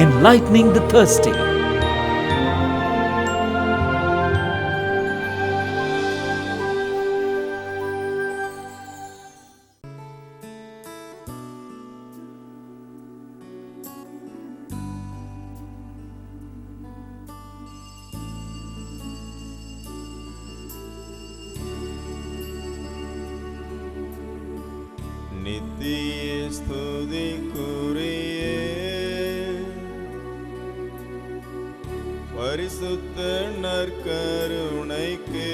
enlightening the thirsty. நித்திய ஸ்துதிக்குரிய பரிசுத்த நற்கருணைக்கு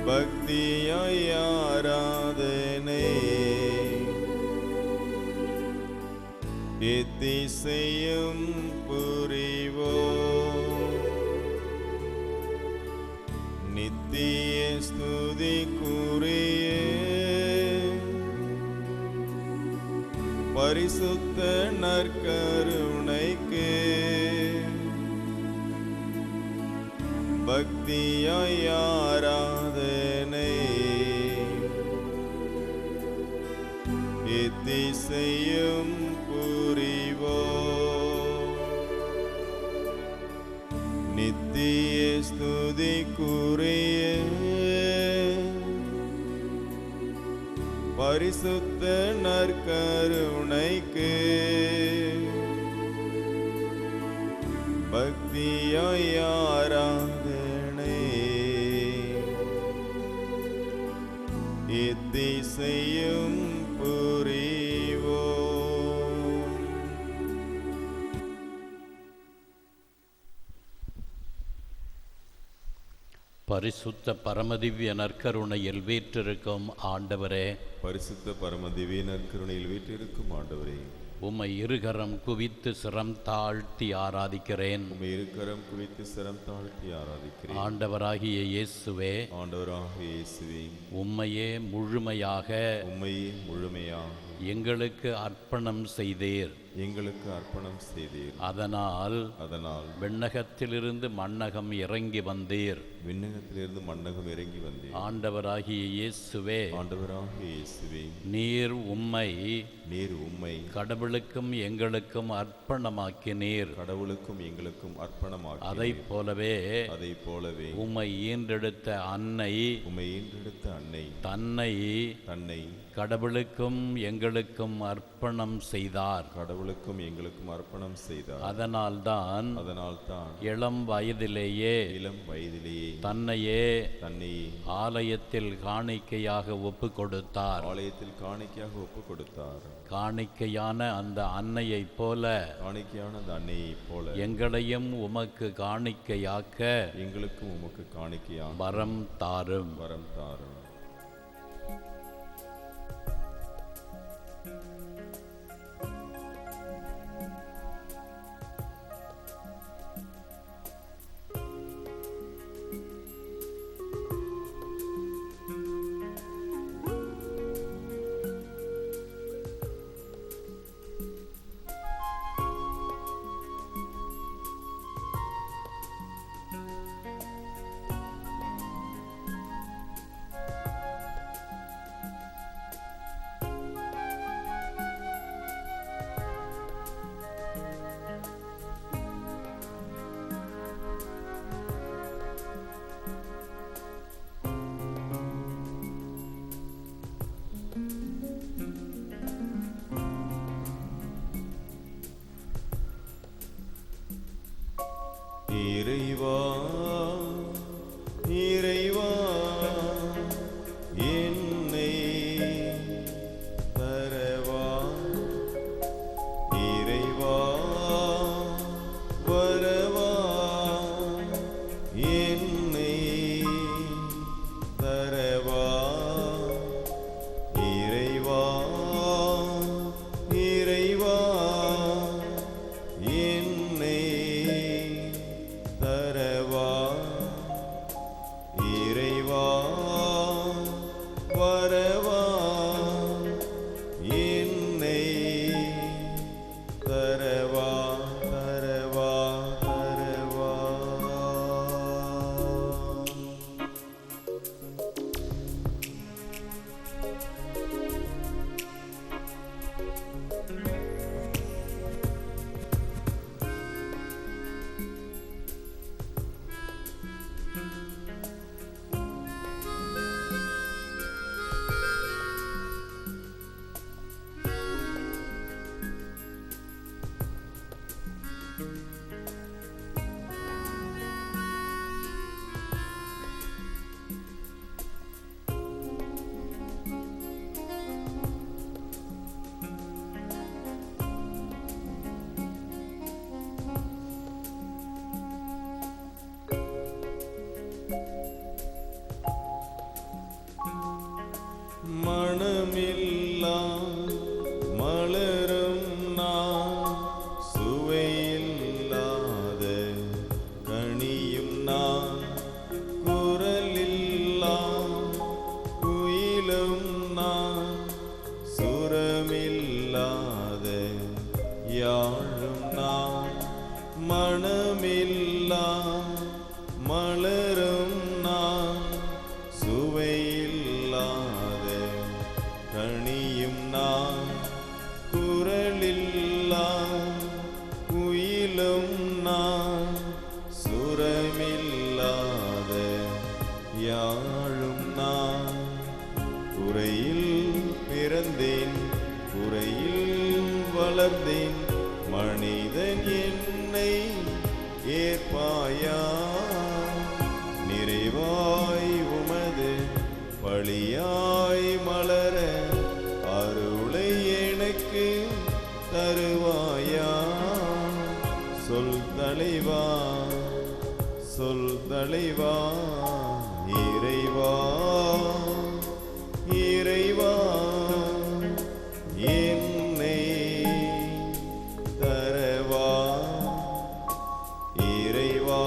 பக்தியாய் ஆராதனை எத்திசையும் புரிவோம். நித்திய ஸ்துதிக்குரிய பரிசுத்த நற்கருணைக்கு பக்தியாய் ஆராதனை எத்திசையும் புரிவோம். நித்திய ஸ்துதிக்குரிய பரிசுத்த நற்கருணைக்கு பக்தியாய் ஆராதனை எத்திசையும் புரிவோம். பரிசுத்த பரமதிவ்ய நற்கருணையில் வீற்றிருக்கும் ஆண்டவரே, பரிசுத்த பரமதிவ்ய நற்கருணையில் வீற்றிருக்கும் ஆண்டவரே, உம்மை இருகரம் குவித்து சிரம் தாழ்த்தி ஆராதிக்கிறேன். உம்மை இருகரம் குவித்து சிரம் தாழ்த்தி ஆராதிக்கிறேன். ஆண்டவராகிய இயேசுவே, ஆண்டவராகிய இயேசுவே, உம்மையே முழுமையாக எங்களுக்கு அர்ப்பணம் செய்தீர். அதனால் விண்ணகத்திலிருந்து மண்ணகம் இறங்கி வந்தீர். ஆண்டவராகிய இயேசுவே, நீர் உம்மை கடவுளுக்கும் எங்களுக்கும் அர்ப்பணமாக்கினீர். அதைப் போலவே உம்மை ஈன்றெடுத்த அன்னை தன்னை கடவுளுக்கும் எங்களுக்கும் அர்ப்பணம் செய்தார். அதனால்தான் இளம் வயதிலேயே தன்னையே ஆலயத்தில் காணிக்கையாக ஒப்பு கொடுத்தார். காணிக்கையான அந்த அன்னையைப் போல எங்களையும் உமக்கு காணிக்கையாக்க வரம் தாரும். இறைவா இறைவா என்னை தரவா, இறைவா வரவா, என்னை தரவா, இறைவா இறைவா என்னை தரவா, இறைவா வரவா, என்னை தரவா, தரவா, தரவா. மனமில்லா மலரும் நான், சுவையில்லாத கனியும் நான், குரலில்லா குயிலும் நான், சுரமில்லாத யாழும் நான். மனமில்லா மலரும் நான், சுவையில்லாத கனியும் நான், குரலில்லா குயிலும் நான், சுரமில்லாத யாழும் நான். குறையில் பிறந்தேன், குறையில் வளர்ந்தேன், மனிதன் என்னை ஏற்பாயா? நிறைவாய் உமது பழியாய் மலர அருளை எனக்கு தருவாயா? சொல் தலைவா, சொல் தலைவா, இறைவா, இறைவா, என்னை தரவா? இறைவா,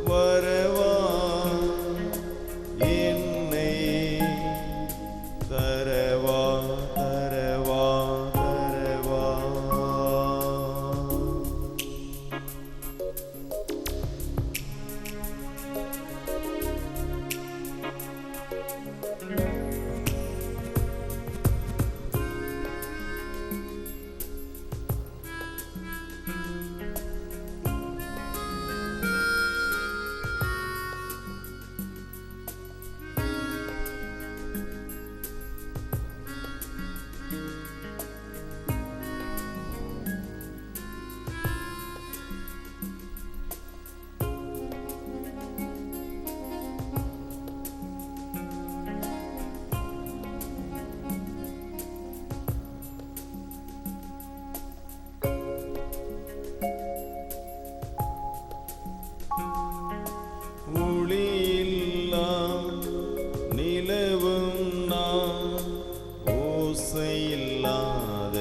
வரவா, என்னை தரவா, தரவா, தரவா. ஒளியில்லா நிலவும் நான், ஓசையில்லாத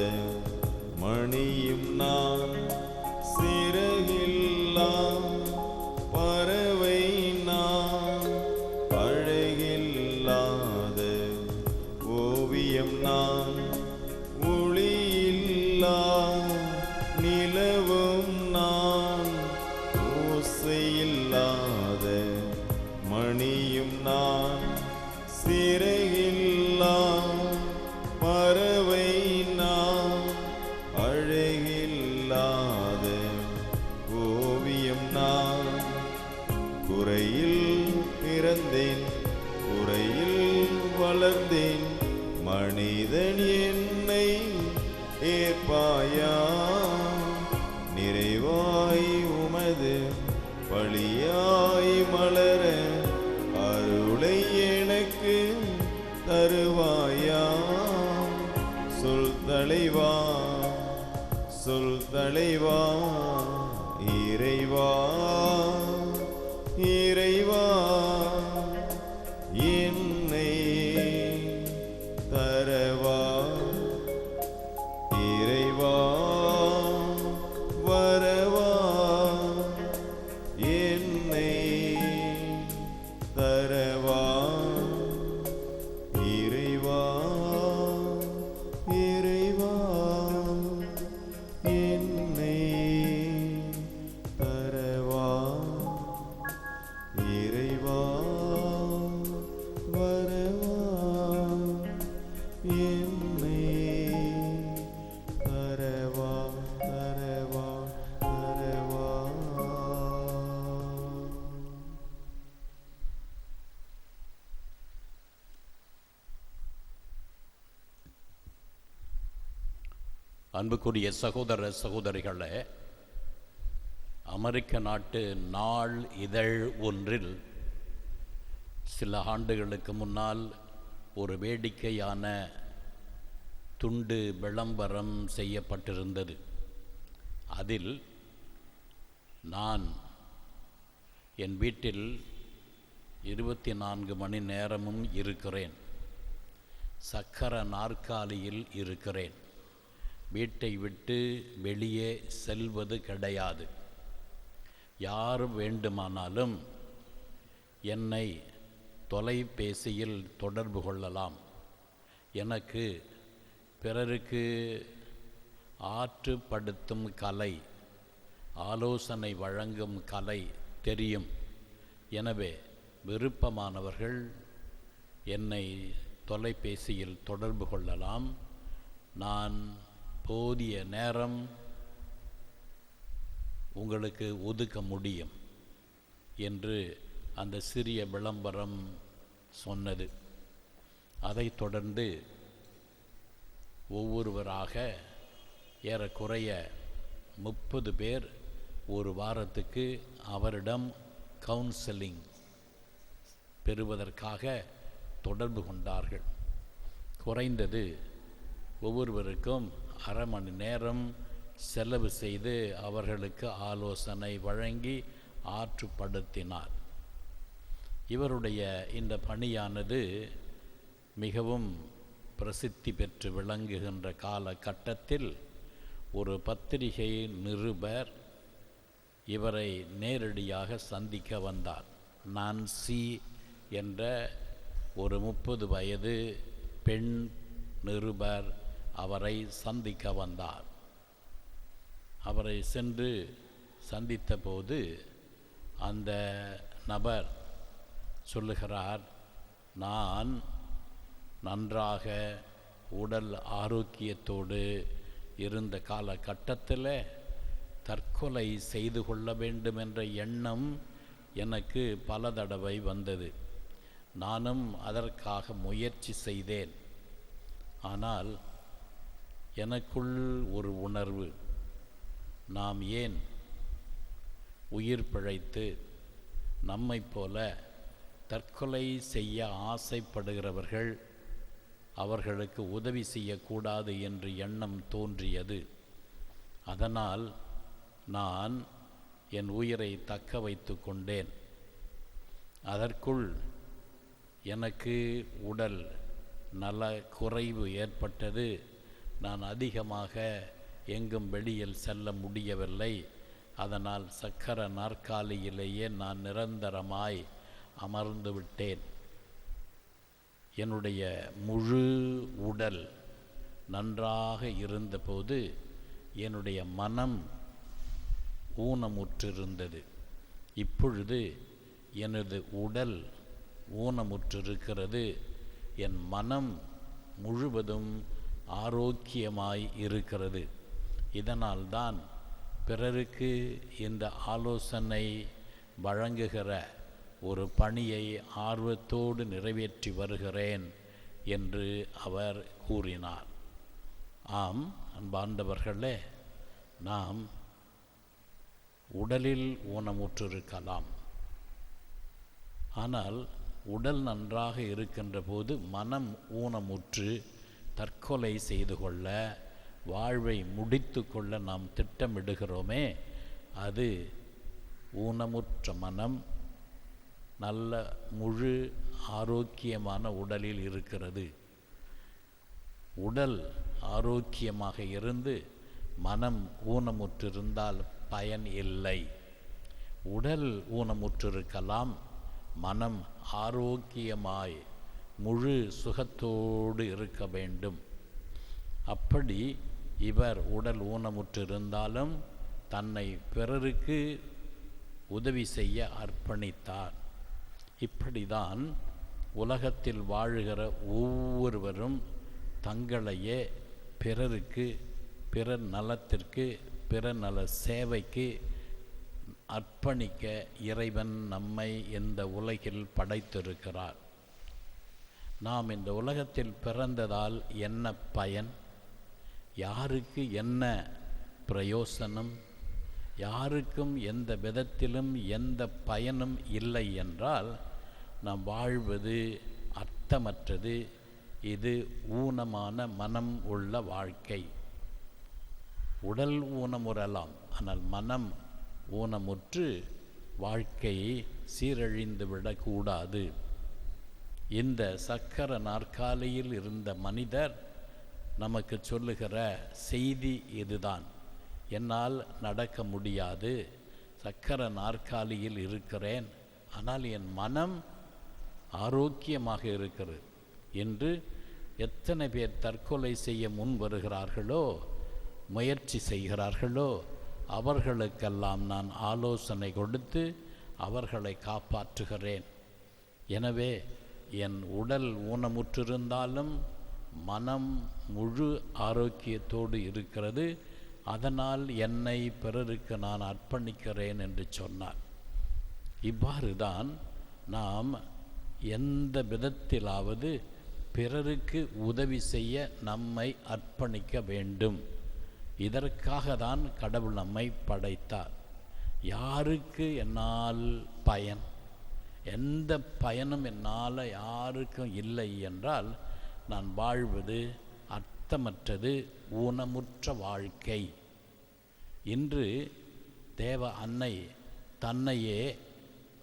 மணியும் நான், சிறகில்லா பறவை நான், அழகில்லாத ஓவியம் நான். ஒளியில்லா நிலவும் நான், ஓசையில்லாத மணியும் நான், சிறகில்லா பறவை நான், அழகில்லாத ஓவியம் நான். குறையில் பிறந்தேன், குறையில் வளர்ந்தேன், மனிதன் என்னை ஏற்பாயா? நிறைவாய் உமது பழியாய் மலர அருளை எனக்கு தருவாயா? சொல் தலைவா, சொல் தலைவா, இறைவா, இறைவா, என்னை தரவா? இறைவா, வரவா, என்னை தரவா? இறைவா, இறைவா, என்னை தரவா? அன்புக்குரிய சகோதர சகோதரிகளே, அமெரிக்க நாட்டு நாள் இதழ் ஒன்றில் சில ஆண்டுகளுக்கு முன்னால் ஒரு வேடிக்கையான துண்டு விளம்பரம் செய்யப்பட்டிருந்தது. அதில் நான் என் வீட்டில் 24 மணி நேரமும் இருக்கிறேன், சக்கர நாற்காலியில் இருக்கிறேன், வீட்டை விட்டு வெளியே செல்வது கிடையாது, யார் வேண்டுமானாலும் என்னை தொலைபேசியில் தொடர்பு கொள்ளலாம், எனக்கு பிறருக்கு ஆற்றுப்படுத்தும் கலை, ஆலோசனை வழங்கும் கலை தெரியும், எனவே விருப்பமானவர்கள் என்னை தொலைபேசியில் தொடர்பு கொள்ளலாம், நான் போதிய நேரம் உங்களுக்கு ஒதுக்க முடியும் என்று அந்த சிறிய விளம்பரம் சொன்னது. அதைத் தொடர்ந்து ஒவ்வொருவராக ஏறக்குறைய 30 பேர் ஒரு வாரத்துக்கு அவரிடம் கவுன்சிலிங் பெறுவதற்காக தொடர்பு கொண்டார்கள். குறைந்தது ஒவ்வொருவருக்கும் அரை மணி நேரம் செலவு செய்து அவர்களுக்கு ஆலோசனை வழங்கி ஆற்றுப்படுத்தினார். இவருடைய இந்த பணியானது மிகவும் பிரசித்தி பெற்று விளங்குகின்ற காலகட்டத்தில் ஒரு பத்திரிகை நிருபர் இவரை நேரடியாக சந்திக்க வந்தார். நான்சி என்ற ஒரு 30 வயது பெண் நிருபர் அவரை சந்திக்க வந்தார். அவரை சென்று சந்தித்த போது அந்த நபர் சொல்லுகிறார், நான் நன்றாக உடல் ஆரோக்கியத்தோடு இருந்த காலகட்டத்தில் தற்கொலை செய்து கொள்ள வேண்டும் என்ற எண்ணம் எனக்கு பல தடவை வந்தது. நானும் அதற்காக முயற்சி செய்தேன். ஆனால் எனக்குள் ஒரு உணர்வு, நாம் ஏன் உயிர் பிழைத்து நம்மைப் போல தற்கொலை செய்ய ஆசைப்படுகிறவர்கள் அவர்களுக்கு உதவி செய்யக்கூடாது என்று எண்ணம் தோன்றியது. அதனால் நான் என் உயிரை தக்க வைத்து கொண்டேன். அதற்குள் எனக்கு உடல் நல குறைவு ஏற்பட்டது. நான் அதிகமாக எங்கும் வெளியில் செல்ல முடியவில்லை. அதனால் சக்கர நாற்காலியிலேயே நான் நிரந்தரமாய் அமர்ந்து விட்டேன். என்னுடைய முழு உடல் நன்றாக இருந்தபோது என்னுடைய மனம் ஊனமுற்றிருந்தது. இப்பொழுது எனது உடல் ஊனமுற்றிருக்கிறது, என் மனம் முழுவதும் ஆரோக்கியமாய் இருக்கிறது. இதனால்தான் பிறருக்கு இந்த ஆலோசனை வழங்குகிற ஒரு பணியை ஆர்வத்தோடு நிறைவேற்றி வருகிறேன் என்று அவர் கூறினார். ஆம் அன்பார்ந்தவர்களே, நாம் உடலில் ஊனமுற்றிருக்கலாம், ஆனால் உடல் நன்றாக இருக்கின்ற போது மனம் ஊனமுற்று தற்கொலை செய்து கொள்ள, வாழ்வை முடித்து கொள்ள நாம் திட்டமிடுகிறோமே, அது ஊனமுற்ற மனம் நல்ல முழு ஆரோக்கியமான உடலில் இருக்கிறது. உடல் ஆரோக்கியமாக இருந்து மனம் ஊனமுற்றிருந்தால் பயன் இல்லை. உடல் ஊனமுற்றிருக்கலாம், மனம் ஆரோக்கியமாய் முழு சுகத்தோடு இருக்க வேண்டும். அப்படி இவர் உடல் ஊனமுற்றிருந்தாலும் தன்னை பிறருக்கு உதவி செய்ய அர்ப்பணித்தார். இப்படிதான் உலகத்தில் வாழுகிற ஒவ்வொருவரும் தங்களையே பிறருக்கு, பிறர் நலத்திற்கு, பிற நல சேவைக்கு அர்ப்பணிக்க இறைவன் நம்மை இந்த உலகில் படைத்திருக்கிறார். நாம் இந்த உலகத்தில் பிறந்ததால் என்ன பயன்? யாருக்கு என்ன பிரயோசனம், யாருக்கும் எந்த விதத்திலும் எந்த பயனும் இல்லை என்றால் நாம் வாழ்வது அர்த்தமற்றது. இது ஊனமான மனம் உள்ள வாழ்க்கை. உடல் ஊனமுறலாம், ஆனால் மனம் ஊனமுற்று வாழ்க்கையை சீரழிந்து விடக்கூடாது. இந்த சக்கர நாற்காலியில் இருந்த மனிதர் நமக்கு சொல்லுகிற செய்தி இதுதான். என்னால் நடக்க முடியாது, சக்கர நாற்காலியில் இருக்கிறேன், ஆனால் என் மனம் ஆரோக்கியமாக இருக்கிறது என்று எத்தனை பேர் தற்கொலை செய்ய முன் வருகிறார்களோ, முயற்சி செய்கிறார்களோ, அவர்களுக்கெல்லாம் நான் ஆலோசனை கொடுத்து அவர்களை காப்பாற்றுகிறேன். எனவே என் உடல் ஊனமுற்றிருந்தாலும் மனம் முழு ஆரோக்கியத்தோடு இருக்கிறது. அதனால் என்னை பிறருக்கு நான் அர்ப்பணிக்கிறேன் என்று சொன்னார். இவ்வாறு தான் நாம் எந்த விதத்திலாவது பிறருக்கு உதவி செய்ய நம்மை அர்ப்பணிக்க வேண்டும். இதற்காக தான் கடவுள் நம்மை படைத்தார். யாருக்கு என்னால் பயன், எந்த பயனும் என்னால் யாருக்கும் இல்லை என்றால் நான் வாழ்வது அர்த்தமற்றது, ஊனமுற்ற வாழ்க்கை. இன்று தேவ அன்னை தன்னையே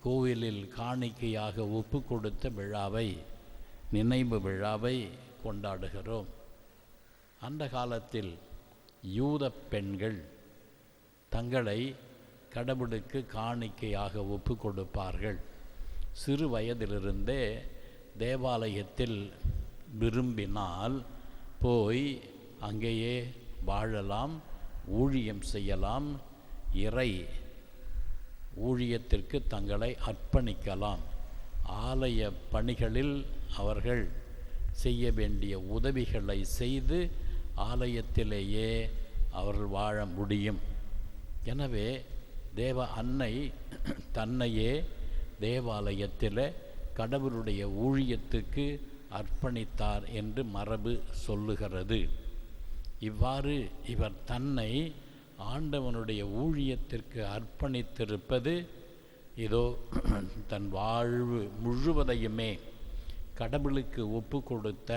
கோவிலில் காணிக்கையாக ஒப்பு கொடுத்த விழாவை, நினைவு விழாவை கொண்டாடுகிறோம். அந்த காலத்தில் யூத பெண்கள் தங்களை கடவுளுக்கு காணிக்கையாக ஒப்பு கொடுப்பார்கள். சிறு வயதிலிருந்தே தேவாலயத்தில் விரும்பினால் போய் அங்கேயே வாழலாம், ஊழியம் செய்யலாம், இறை ஊழியத்திற்கு தங்களை அர்ப்பணிக்கலாம். ஆலய பணிகளில் அவர்கள் செய்ய வேண்டிய உதவிகளை செய்து ஆலயத்திலேயே அவர்கள் வாழ முடியும். எனவே தேவ அன்னை தன்னையே தேவாலயத்தில் கடவுளுடைய ஊழியத்துக்கு அர்ப்பணித்தார் என்று மரபு சொல்லுகிறது. இவ்வாறு இவர் தன்னை ஆண்டவனுடைய ஊழியத்திற்கு அர்ப்பணித்திருப்பது இதோ தன் வாழ்வு முழுவதையுமே கடவுளுக்கு ஒப்பு கொடுத்த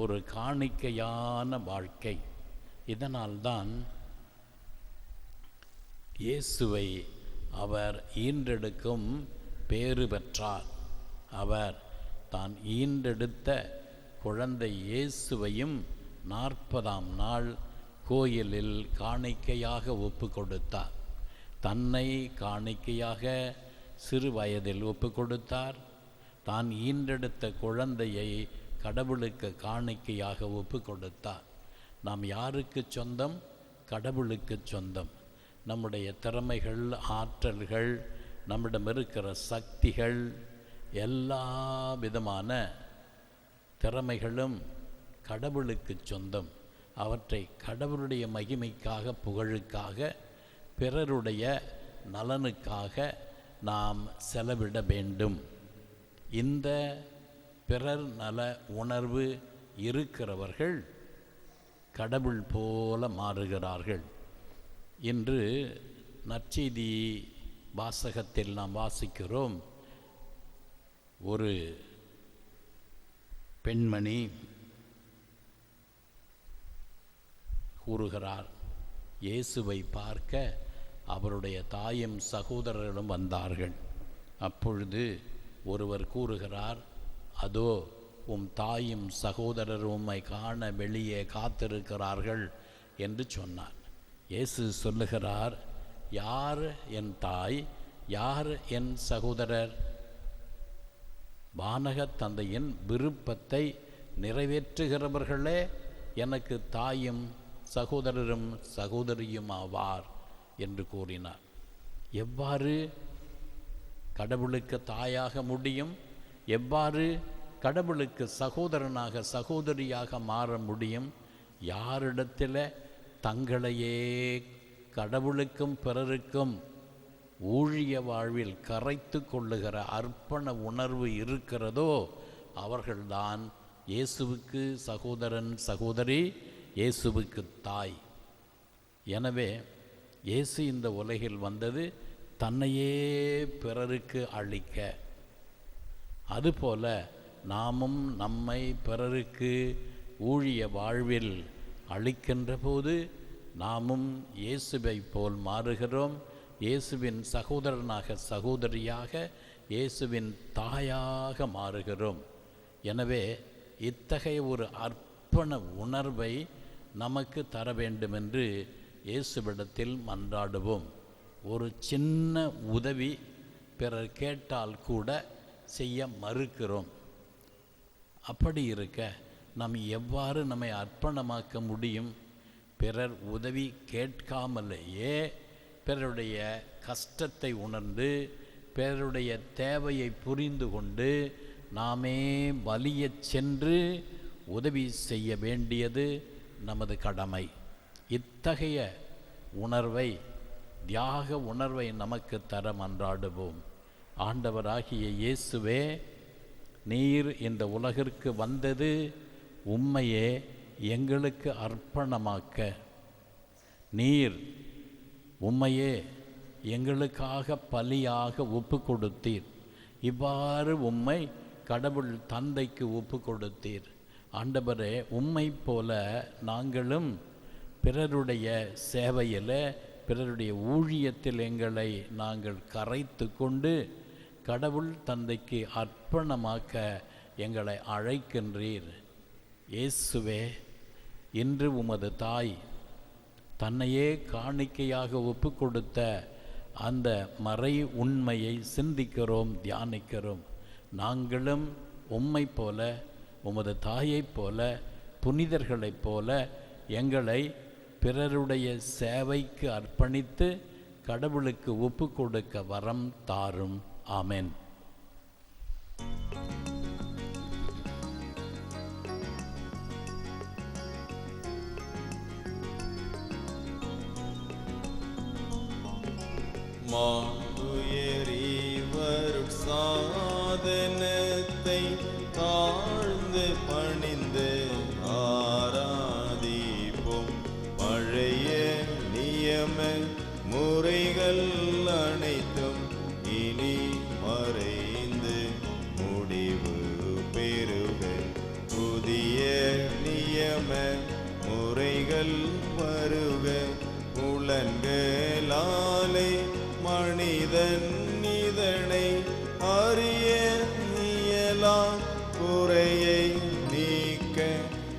ஒரு காணிக்கையான வாழ்க்கை. இதனால்தான் இயேசுவை அவர் ஈன்றெடுக்கும் பேறு பெற்றார். அவர் தான் ஈன்றெடுத்த குழந்தை இயேசுவையும் 40ஆம் நாள் கோயிலில் காணிக்கையாக ஒப்பு கொடுத்தார். தன்னை காணிக்கையாக சிறு வயதில் ஒப்பு கொடுத்தார். தான் ஈன்றெடுத்த குழந்தையை கடவுளுக்கு காணிக்கையாக ஒப்பு கொடுத்தார். நாம் யாருக்கு சொந்தம்? கடவுளுக்கு சொந்தம். நம்முடைய திறமைகள், ஆற்றல்கள், நம்மிடம் இருக்கிற சக்திகள், எல்லா விதமான திறமைகளும் கடவுளுக்கு சொந்தம். அவற்றை கடவுளுடைய மகிமைக்காக, புகழுக்காக, பிறருடைய நலனுக்காக நாம் செலவிட வேண்டும். இந்த பிறர் நல உணர்வு இருக்கிறவர்கள் கடவுள் போல மாறுகிறார்கள். இன்று நற்செய்தி வாசகத்தில் நாம் வாசிக்கிறோம், ஒரு பெண்மணி கூறுகிறார், இயேசுவை பார்க்க அவருடைய தாயும் சகோதரர்களும் வந்தார்கள். அப்பொழுது ஒருவர் கூறுகிறார், அதோ உம் தாயும் சகோதரரும் உம்மை காண வெளியே காத்திருக்கிறார்கள் என்று சொன்னார். இயேசு சொல்லுகிறார், யார் என் தாய், யார் என் சகோதரர்? வானகத் தந்தையின் விருப்பத்தை நிறைவேற்றுகிறவர்களே எனக்கு தாயும் சகோதரரும் சகோதரியும் ஆவார் என்று கூறினார். எவ்வாறு கடவுளுக்கு தாயாக முடியும்? எவ்வாறு கடவுளுக்கு சகோதரனாக சகோதரியாக மாற முடியும்? யாரிடத்தில் தங்களையே கடவுளுக்கும் பிறருக்கும் ஊழிய வாழ்வில் கரைத்து கொள்ளுகிற அர்ப்பண உணர்வு இருக்கிறதோ அவர்கள்தான் இயேசுவுக்கு சகோதரன் சகோதரி, இயேசுவுக்கு தாய். எனவே இயேசு இந்த உலகில் வந்தது தன்னையே பிறருக்கு அளிக்க. அதுபோல நாமும் நம்மை பிறருக்கு ஊழிய வாழ்வில் அளிக்கின்ற போது நாமும் இயேசுவை போல் மாறுகிறோம். இயேசுவின் சகோதரனாக, சகோதரியாக, இயேசுவின் தாயாக மாறுகிறோம். எனவே இத்தகைய ஒரு அர்ப்பண உணர்வை நமக்கு தர வேண்டுமென்று இயேசுவிடத்தில் மன்றாடுவோம். ஒரு சின்ன உதவி பிறர் கேட்டால் கூட செய்ய மறுக்கிறோம். அப்படி இருக்க நாம் எவ்வாறு நம்மை அர்ப்பணமாக்க முடியும்? பிறர் உதவி கேட்காமலேயே பிறருடைய கஷ்டத்தை உணர்ந்து பிறருடைய தேவையை புரிந்து கொண்டு நாமே வலியச் சென்று உதவி செய்ய வேண்டியது நமது கடமை. இத்தகைய உணர்வை, தியாக உணர்வை நமக்கு தர மன்றாடுவோம். ஆண்டவராகிய இயேசுவே, நீர் இந்த உலகிற்கு வந்தது உம்மையே எங்களுக்கு அர்ப்பணமாக்க. நீர் உம்மையே எங்களுக்காக பலியாக ஒப்பு கொடுத்தீர். இவ்வாறு உம்மை கடவுள் தந்தைக்கு ஒப்பு கொடுத்தீர். ஆண்டவரே, உம்மை போல நாங்களும் பிறருடைய சேவையில், பிறருடைய ஊழியத்தில் எங்களை நாங்கள் கரைத்து கொண்டு கடவுள் தந்தைக்கு அர்ப்பணமாக்க எங்களை அழைக்கின்றீர். இயேசுவே, இன்று உமது தாய் தன்னையே காணிக்கையாக ஒப்பு கொடுத்த அந்த மறை உண்மையை சிந்திக்கிறோம், தியானிக்கிறோம். நாங்களும் உம்மை போல, உமது தாயைப் போல, புனிதர்களைப் போல எங்களை பிறருடைய சேவைக்கு அர்ப்பணித்து கடவுளுக்கு ஒப்பு கொடுக்க வரம் தாரும். ஆமென். மாதுயரிவருட் சாதனத்தை தாழ்ந்து பணிந்து ஆராதிப்போம். பழைய நியம முறைகள் அனைத்தும் இனி மறைந்து முடிவு பெறுக. புதிய நியம முறைகள் வருக. புலன்களாலே மனிதன் இதனை அறிய இயலா. குறையை நீக்க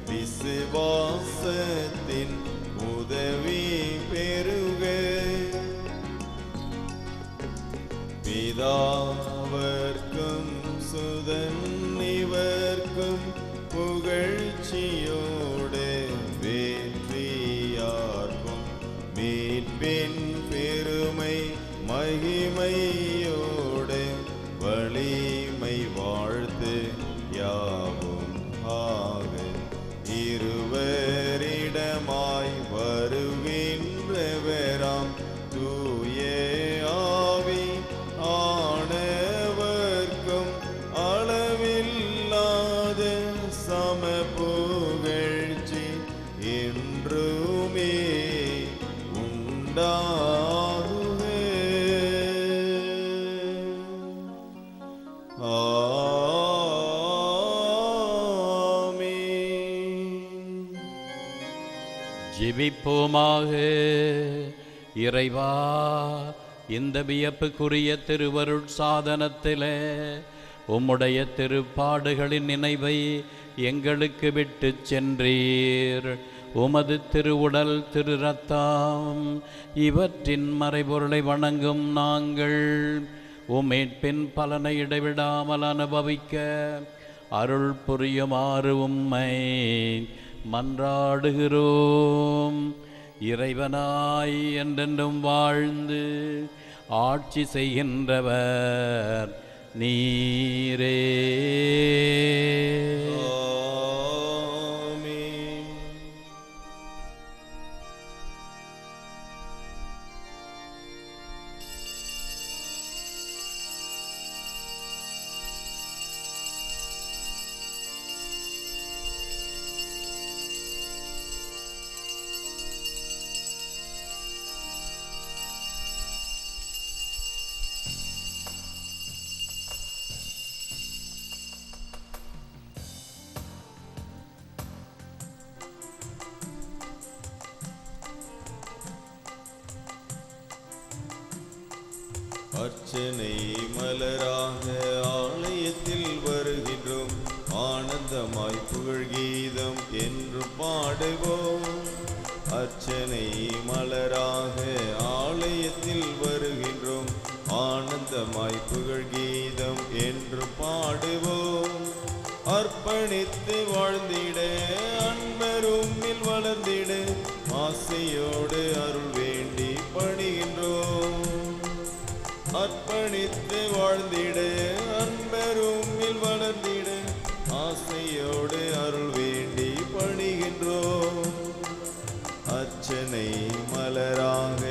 விசுவாசத்தின் உதவி பெறுக. பிதாவர்க்கும் சுதன் இவர்க்கும் புகழ்ச்சியோடு வெற்றியார்க்கும் மீட்பின் பெருமை மகிமையோடு வலிமை வாழ்த்து யாவும் ஆக. இருவரிடமாய் வருகின்றவராம் தூய ஆவி ஆனவர்க்கும் அளவில்லாத சம புகழ்ச்சி என்றுமே உண்டாகுக. ஆமென். ஜெபிப்போமாக. இறைவா, இந்த வியப்புக்குரிய திருவருட் சாதனத்திலே உம்முடைய திருப்பாடுகளின் நினைவை எங்களுக்கு விட்டு சென்றீர். உமது திருவுடல், திரு ரத்தம் இவற்றின் மறைபொருளை வணங்கும் நாங்கள் உம்மீட்பின் பலனை இடைவிடாமல் அனுபவிக்க அருள் புரியுமாறு உம்மை மன்றாடுகிறோம். இறைவனாய் என்றென்றும் வாழ்ந்து ஆட்சி செய்கின்றவர் நீரே. ஆமென். அர்ச்சனை மலராக ஆலயத்தில் வருகின்றோம், ஆனந்தமாய் புகழ் கீதம் என்று பாடுவோம். அர்ச்சனை மலராக ஆலயத்தில் வருகின்றோம், ஆனந்தமாய் புகழ் கீதம் என்று பாடுவோம். அர்ப்பணித்து வாழ்ந்திட அன்பரும்மில் வளர்ந்திட ஆசையோடு அருள் வேண்டி பணிகின்றோம். அர்ப்பணித்து வாழ்ந்திட அன்பரும்மில் வளர்ந்திட ஆசையோடு அருள் வேண்டி பணிகின்றோம். அர்ச்சனை மலராக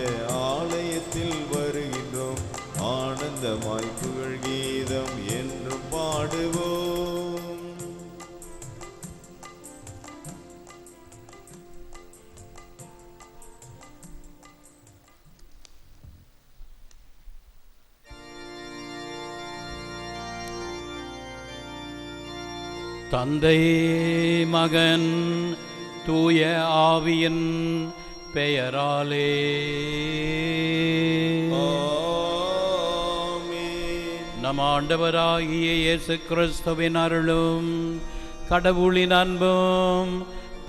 ஆலயத்தில் வருகின்றோம், ஆனந்தமாய் புகழ் கீதம் என்று பாடுவோம். தந்தை மகன் தூய ஆவியின் பெயராலே நம் ஆண்டவராகிய இயேசு கிறிஸ்துவின் அருளும் கடவுளின் அன்பும்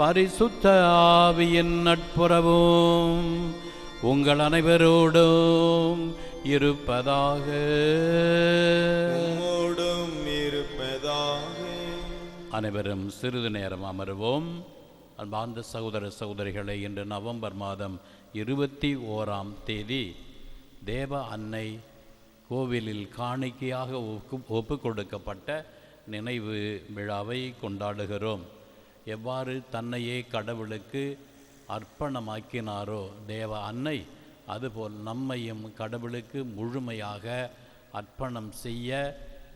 பரிசுத்த ஆவியின் நட்புறவும் உங்கள் அனைவரோடும் இருப்பதாக. அனைவரும் சிறிது நேரம் அமருவோம். அன்பார்ந்த சகோதர சகோதரிகளை, இன்று நவம்பர் மாதம் 21ஆம் தேதி தேவ அன்னை கோவிலில் காணிக்கையாக ஒப்பு கொடுக்கப்பட்ட நினைவு விழாவை கொண்டாடுகிறோம். எவ்வாறு தன்னையே கடவுளுக்கு அர்ப்பணமாக்கினாரோ தேவ அன்னை, அதுபோல் நம்மையும் கடவுளுக்கு முழுமையாக அர்ப்பணம் செய்ய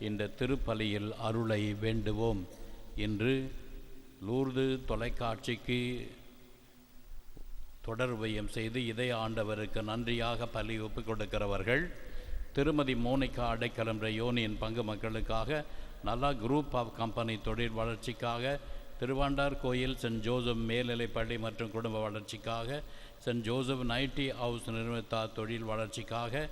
இந்த திருப்பலியில் அருளை வேண்டுவோம். இன்று லூர்து தொலைக்காட்சிக்கு தொடர்பையும் செய்து இதய ஆண்டவருக்கு நன்றியாக பலி ஒப்பு கொடுக்கிறவர்கள் திருமதி மோனிகா அடைக்கலம் யூனியன் பங்கு மக்களுக்காக, நல்லா குரூப் ஆஃப் கம்பெனி தொழில் வளர்ச்சிக்காக, திருவாண்டார் கோயில் சென்ட் ஜோசப் மேல்நிலைப்பள்ளி மற்றும் குடும்ப வளர்ச்சிக்காக, சென்ட் ஜோசப் நைட்டி ஹவுஸ் நிறுவனத்தார் தொழில் வளர்ச்சிக்காக,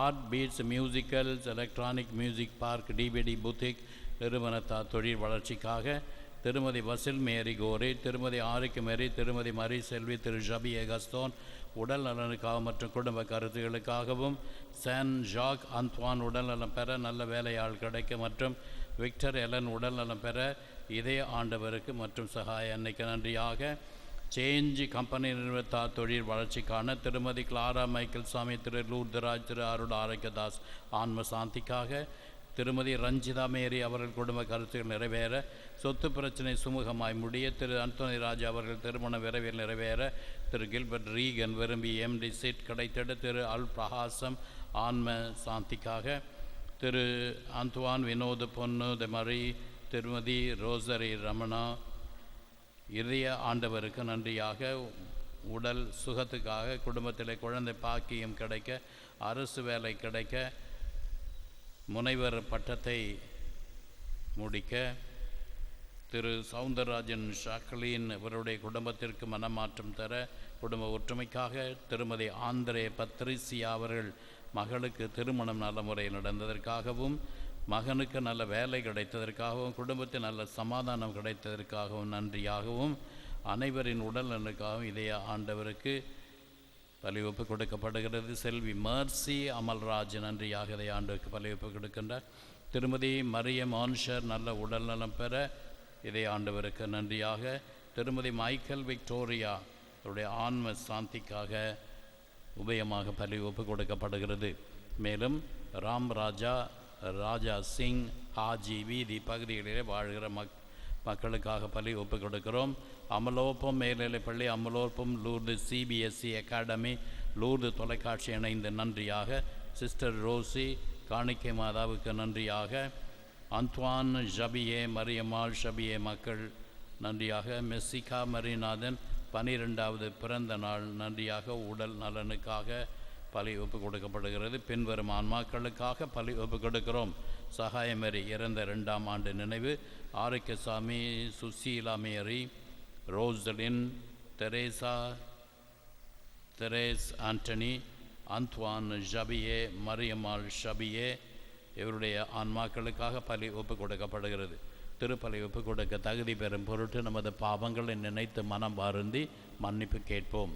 art beats musicals electronic music park DVD boutique நிறுவனத்தார் தொழில் வளர்ச்சிக்காக, திருமதி வசில் மேரி கோரே, திருமதி ஆரிக்கு மேரி, திருமதி மரி செல்வி, திரு ஷபி எகஸ்தோன் உடல் நலனுக்காக மற்றும் குடும்ப கருத்துகளுக்காகவும், சான் ஜாக் அந்த்வான் உடல் நலம் பெற நல்ல வேலையாள் கிடைக்க மற்றும் விக்டர் எலன் உடல் நலம் பெற இதய ஆண்டவருக்கு மற்றும் சகாய அன்னைக்கு நன்றியாக, சேஞ்ச் கம்பெனி நிறுவனத்தார் தொழில் வளர்ச்சிக்கான திருமதி கிளாரா மைக்கேல் சாமி, திரு லூர்தராஜ், திரு அருள் ஆரோக்கியதாஸ் ஆன்ம சாந்திக்காக, திருமதி ரஞ்சிதா மேரி அவர்கள் குடும்ப கருத்துக்கள் நிறைவேற, சொத்து பிரச்சனை சுமூகமாய் முடிய, திரு அந்தோனி ராஜா அவர்கள் திருமணம் விரைவில் நிறைவேற, திரு கில்பர்ட் ரீகன் விரும்பி எம்டி சீட் கிடைத்திட, திரு அல் பிரகாசம் ஆன்ம சாந்திக்காக, திரு அந்த்வான் வினோத் பொன்னு மரி, திருமதி ரோசரி ரமணா இதய ஆண்டவருக்கு நன்றியாக, உடல் சுகத்துக்காக, குடும்பத்தில் குழந்தை பாக்கியம் கிடைக்க, அரசு வேலை கிடைக்க, முனைவர் பட்டத்தை முடிக்க, திரு சவுந்தரராஜன் ஷாக்லின் இவருடைய குடும்பத்திற்கு மனமாற்றம் தர, குடும்ப ஒற்றுமைக்காக, திருமதி ஆந்திரே பத்ரிசியா அவர்கள் மகளுக்கு திருமணம் நல்ல முறையில் நடந்ததற்காகவும், மகனுக்கு நல்ல வேலை கிடைத்ததற்காகவும், குடும்பத்தில் நல்ல சமாதானம் கிடைத்ததற்காகவும் நன்றியாகவும், அனைவரின் உடல் நலனுக்காகவும் இதய ஆண்டவருக்கு பலி ஒப்பு கொடுக்கப்படுகிறது. செல்வி மர்சி அமல்ராஜ் நன்றியாக இதய ஆண்டவருக்கு பலி ஒப்பு கொடுக்கின்றார். திருமதி மரியம் ஆன்ஷர் நல்ல உடல் நலம் பெற இதய ஆண்டவருக்கு நன்றியாக, திருமதி மைக்கேல் விக்டோரியா அவருடைய ஆன்ம சாந்திக்காக உபயமாக பலி ஒப்பு கொடுக்கப்படுகிறது. மேலும் ராம் ராஜா, ராஜா சிங், ஹாஜி வீதி பகுதிகளிலே வாழ்கிற மக்களுக்காக பலி ஒப்பு கொடுக்கிறோம். அமலோப்பம் மேல்நிலைப்பள்ளி, Amalorpavam Lourdes CBSE academy, Lourdes தொலைக்காட்சி இணைந்து நன்றியாக, சிஸ்டர் ரோசி காணிக்கை மாதாவுக்கு நன்றியாக, அந்த்வான் ஷபியே மரியம்மாள் ஷபியே மக்கள் நன்றியாக, மெஸ்ஸிகா மரிநாதன் 12வது பிறந்த நாள் நன்றியாக, உடல் நலனுக்காக பலி ஒப்பு கொடுக்கப்படுகிறது. பின்வரும் ஆன்மாக்களுக்காக பலி ஒப்பு கொடுக்கிறோம். சகாயமரி இறந்த 2ஆம் ஆண்டு நினைவு, ஆரோக்கியசாமி, சுசீலா மேரி, ரோசலின், தெரேஸ் ஆண்டனி, அந்த்வான் ஷபியே, மரியம்மாள் ஷபியே இவருடைய ஆன்மாக்களுக்காக பலி ஒப்பு கொடுக்கப்படுகிறது. திருப்பலி ஒப்பு கொடுக்க தகுதி பெறும் பொருட்டு நமது பாவங்களை நினைத்து மனம் வருந்தி மன்னிப்பு கேட்போம்.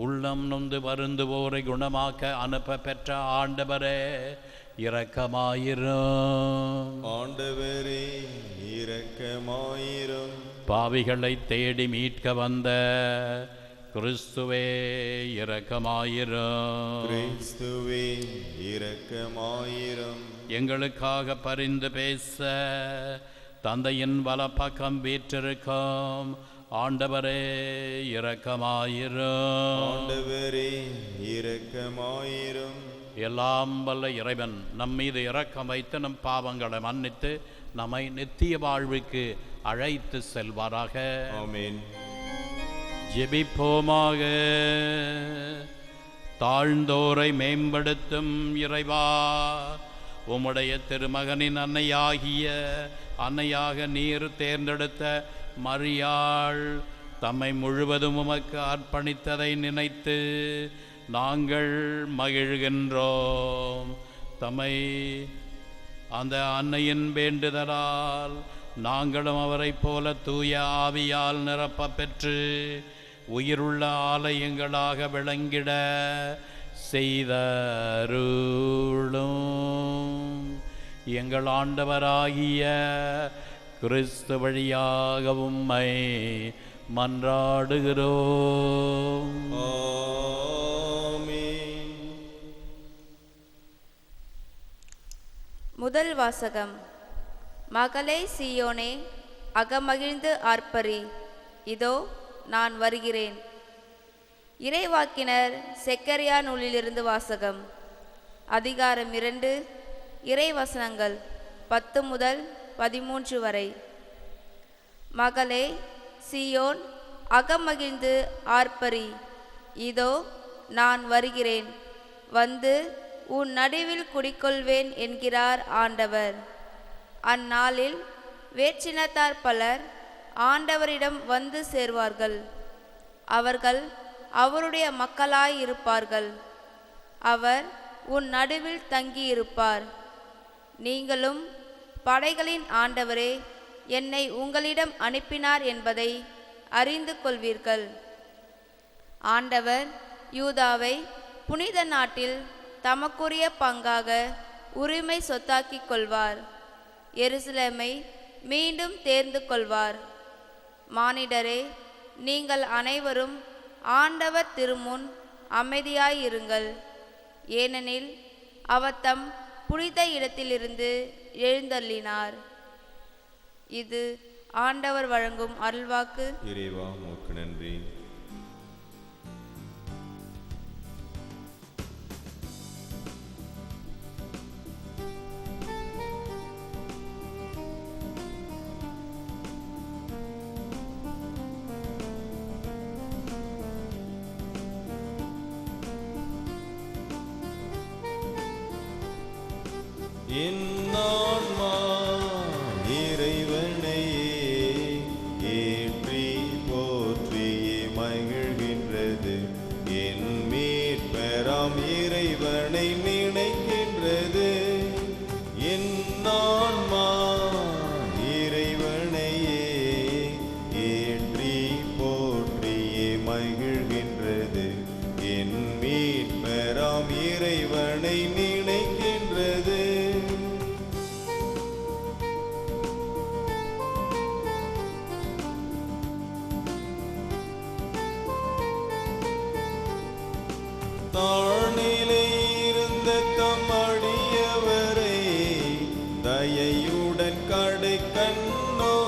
உள்ளம் நொந்து வருந்துவோரை குணமாக்க அனுப்ப பெற்ற ஆண்டவரே இரக்கமாயிரும். ஆண்டவரே இரக்கமாயிரும். பாவிகளை தேடி மீட்க வந்த கிறிஸ்துவே இரக்கமாயிரும். கிறிஸ்துவே இரக்கமாயிரும். எங்களுக்காக பரிந்து பேச தந்தையின் வலப்பக்கம் வீற்றிருக்கும் ஆண்டவரே இரக்கமாயிரும். ஆண்டவரே இரக்கமாயிரும். எல்லாம் வல்ல இறைவன் நம் மீது இரக்கம் வைத்து நம் பாவங்களை மன்னித்து நம்மை நித்திய வாழ்வுக்கு அழைத்து செல்வாராக. ஆமென். ஜெபிப்போமாக. தாழ்ந்தோரை மேம்படுத்தும் இறைவா, உம்முடைய திருமகனின் அன்னையாக நீர் தேர்ந்தெடுத்த மரியாள் தம்மை முழுவதும் உமக்கு அர்ப்பணித்ததை நினைத்து நாங்கள் மகிழ்கின்றோம். தம்மை அந்த அன்னையின் வேண்டுதலால் நாங்களும் அவரைப் போல தூய ஆவியால் நிரப்ப பெற்று உயிருள்ள ஆலயங்களாக விளங்கிட செய்தருளும். எங்கள் ஆண்டவராகிய கிறிஸ்து வழியாக உம்மை மன்றாடுகிறோம். ஆமென். முதல் வாசகம். மகளே சீயோனே, அகமகிழ்ந்து ஆர்ப்பரி, இதோ நான் வருகிறேன். இறைவாக்கினர் செக்கரியா நூலிலிருந்து வாசகம். அதிகாரம் 2, இறைவசனங்கள் 10 முதல் 13 வரை. மகளே சீயோன், அகமகிழ்ந்து ஆர்ப்பரி, இதோ நான் வருகிறேன், வந்து உன் நடுவில் குடிக்கொள்வேன் என்கிறார் ஆண்டவர். அந்நாளில் வேற்றினத்தார் பலர் ஆண்டவரிடம் வந்து சேர்வார்கள். அவர்கள் அவருடைய மக்களாயிருப்பார்கள். அவர் உன் நடுவில் தங்கியிருப்பார். நீங்களும் படைகளின் ஆண்டவரே என்னை உங்களிடம் அனுப்பினார் என்பதை அறிந்து கொள்வீர்கள். ஆண்டவர் யூதாவை புனித நாட்டில் தமக்குரிய பங்காக உரிமை சொத்தாக்கிக் கொள்வார். எருசலேமை மீண்டும் தேர்ந்து கொள்வார். மானிடரே, நீங்கள் அனைவரும் ஆண்டவர் திருமுன் அமைதியாயிருங்கள். ஏனெனில் அவர் தம் புனித இடத்திலிருந்து எழுந்தள்ளினார். இது ஆண்டவர் வழங்கும் அருள்வாக்கு. இறைவா உமக்கு நன்றி. என் ஆன்மா இறைவனையே ஏற்றி போற்றியே மகிழ்கின்றது. என் மீட்பராம் இறைவனை நினைக்கின்றது. என் ஆன்மா இறைவனையே ஏற்றி போற்றியே மகிழ்கின்றது. என் மீட்பராம் இறைவனை நினைக்கின்றது. தாழ்நிலை இருந்த தம் அடியவரை தயையுடன் கடை கண்ணோக்கினார்.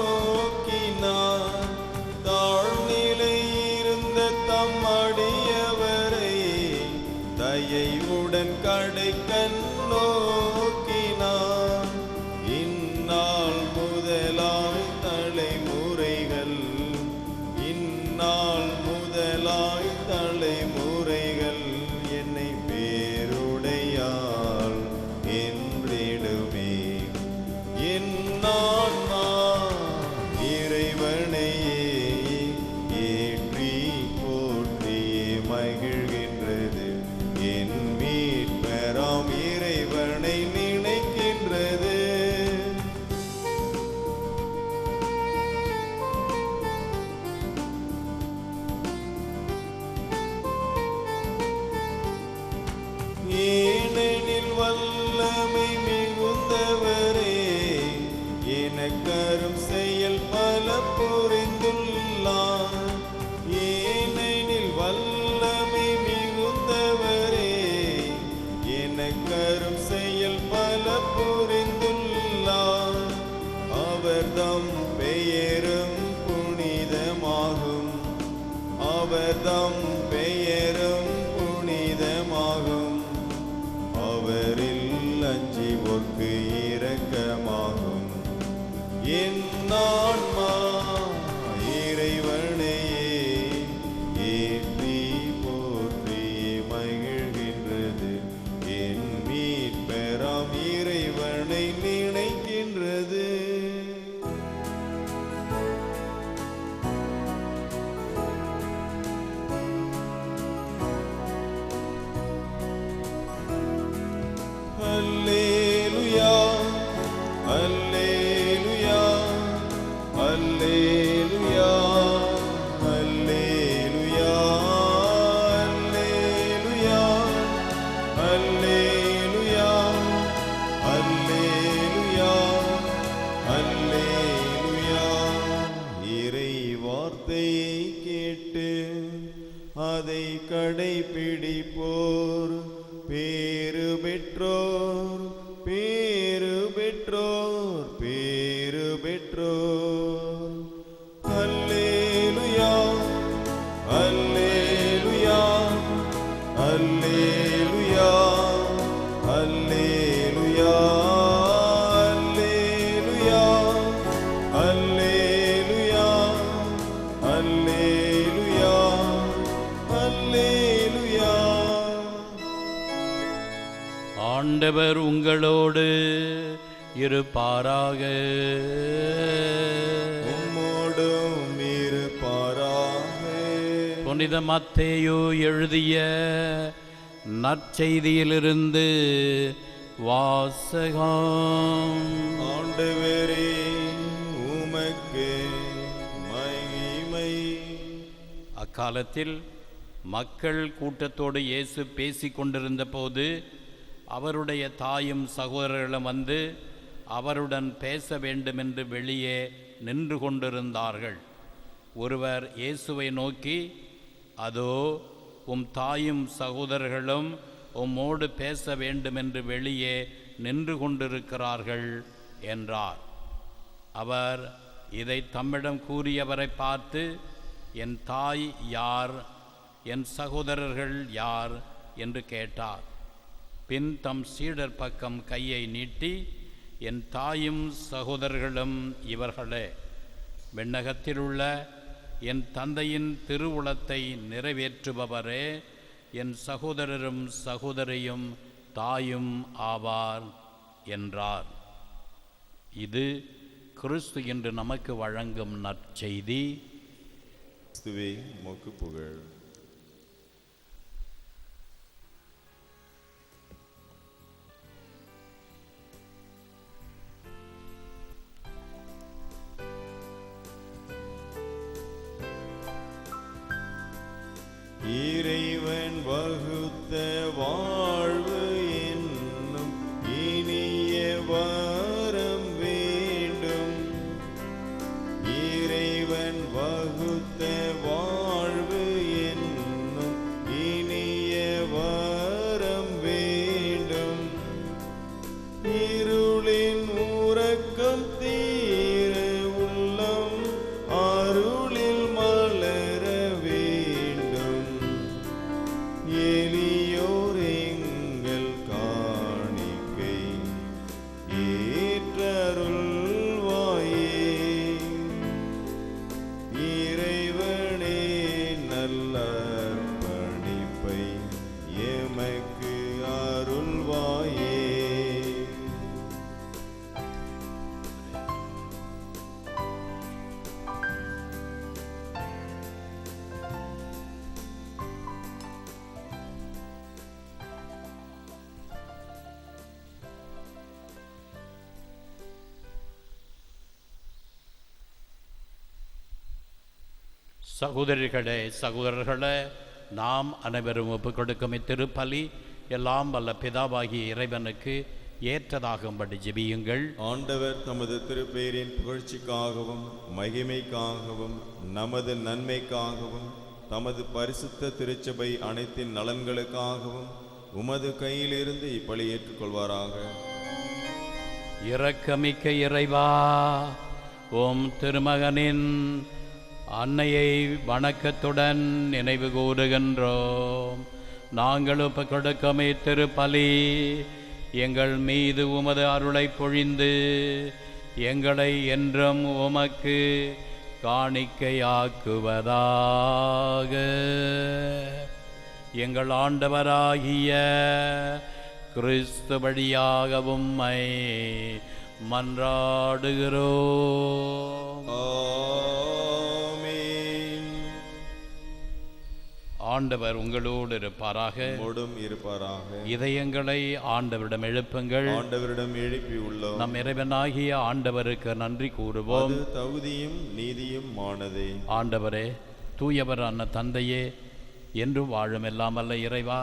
தாழ்நிலை இருந்த தம் அடியவரை தயையுடன் கடை கண்ணோக்கினார். இந்நாள் முதலாய் தலைமுறைகள், இந்நாள் முதலாய் தலைமுறைகள் என்னை பேருடையாள் என்றிடுமே. என் ஆன்மா இறைவனையே ஏற்றி போற்றி மிகுந்தவரே, எனக்கரும் செயல் பல புரிந்துள்ளார். ஏனெனில் வல்லமை மிகுந்தவரே, எனக்கரும் செயல் பல புரிந்துள்ளார். அவர்தம் பெயரும் புனிதமாகும், அவர்தம் பெயரும் புனிதமாகும். அவரில் அஞ்சுவோர்க்கு இரக்கமாகும். என் ஆன்மா இறைவனையே ஏற்றி போற்றி மகிழ்கின்றது. என் மீட்பெறாம் இறைவனை நினைக்கின்றது. அல்லேலூயா, அல்லேலூயா, அல்லேலூயா, அல்லேலூயா, அல்லேலூயா, அல்லேலூயா, அல்லேலூயா, அல்லேலூயா. இறை வார்த்தையை கேட்டு அதை கடைப்பிடிப்போர் பேறு பெற்றோர், பேறு பெற்றோர், பேறு பெற்றோர். அல்லேலூயா, அல்லேலூயா, அல்லேலூயா, அல்லேலூயா, அல்லேலூயா, அல்லேலூயா, அல்லேலூயா, அல்லேலூயா. ஆண்டவர் உங்களோடு இருப்பாராக. உம்மோடும் இருப்பாராக. புனித மத்தேயு எழுதிய நற்செய்தியிலிருந்து வாசகம். ஆண்டவரே, உமக்கு மகிமை. அக்காலத்தில் மக்கள் கூட்டத்தோடு இயேசு பேசிக் கொண்டிருந்த போது அவருடைய தாயும் சகோதரர்களும் வந்து அவருடன் பேச வேண்டுமென்று வெளியே நின்று கொண்டிருந்தார்கள். ஒருவர் இயேசுவை நோக்கி, அதோ உம் தாயும் சகோதரர்களும் உம்மோடு பேச வேண்டுமென்று வெளியே நின்று கொண்டிருக்கிறார்கள் என்றார். அவர் இதை தம்மிடம் கூறியவரை பார்த்து, என் தாய் யார், என் சகோதரர்கள் யார் என்று கேட்டார். பின் தம் சீடர் பக்கம் கையை நீட்டி, என் தாயும் சகோதரர்களும் இவர்களே, விண்ணகத்திலுள்ள என் தந்தையின் திருவுளத்தை நிறைவேற்றுபவரே என் சகோதரரும் சகோதரியும் தாயும் ஆவார் என்றார். இது கிறிஸ்து என்று நமக்கு வழங்கும் நற்செய்தி. கிறிஸ்துவே, உமக்கு புகழ். இறைவன் வகுத்த வாழ்வு என்னும் இனிய வரம் வேண்டும். இறைவன் வகுத்த வாழ்வு என்னும் இனிய வரம் வேண்டும். இருளின் உறக்கம் தீர உள்ளம் அருளில் மலர வேண்டும். எளியோர் எங்கள் காணிக்கை ஏற்றருள்வாயே. இறைவனே, நல்ல பணிப்பை எமக்கு அருள்வாயே. சகோதரிகளே, சகோதரர்களே, நாம் அனைவரும் ஒப்புக் கொடுக்கும் இத்திருப்பலி எல்லாம் வல்ல பிதாவாகிய இறைவனுக்கு ஏற்றதாகும்படி ஜெபியுங்கள். ஆண்டவர் தமது திருப்பெயரின் புகழ்ச்சிக்காகவும் மகிமைக்காகவும் நமது நன்மைக்காகவும் தமது பரிசுத்த திருச்சபை அனைத்தின் நலன்களுக்காகவும் உமது கையிலிருந்து இப்பலி ஏற்றுக்கொள்வாராக. இரக்கமிக்க இறைவா, உம் திருமகனின் அன்னையை வணக்கத்துடன் நினைவு கூறுகின்றோம். நாங்கள் ஒப்புக் கொடுக்கும் திருப்பலி எங்கள் மீது உமது அருளை பொழிந்து எங்களை என்றும் உமக்கு காணிக்கையாக்குவதாக. எங்கள் ஆண்டவராகிய கிறிஸ்து வழியாக உம்மை மன்றாடுகிறோம். ஆமென். ஆண்டவர் உங்களோடு இருப்பாராக. உம்மோடும் இருப்பாராக. இதயங்களை ஆண்டவரிடம் எழுப்புங்கள். ஆண்டவரிடம் எழுப்பி உள்ளோம். நம் இறைவனாகிய ஆண்டவருக்கு நன்றி கூறுவோம். அது தகுதியும் நீதியும் ஆனதே. ஆண்டவரே, தூயவரான தந்தையே, என்றும் வாழும் எல்லாம் அல்ல இறைவா,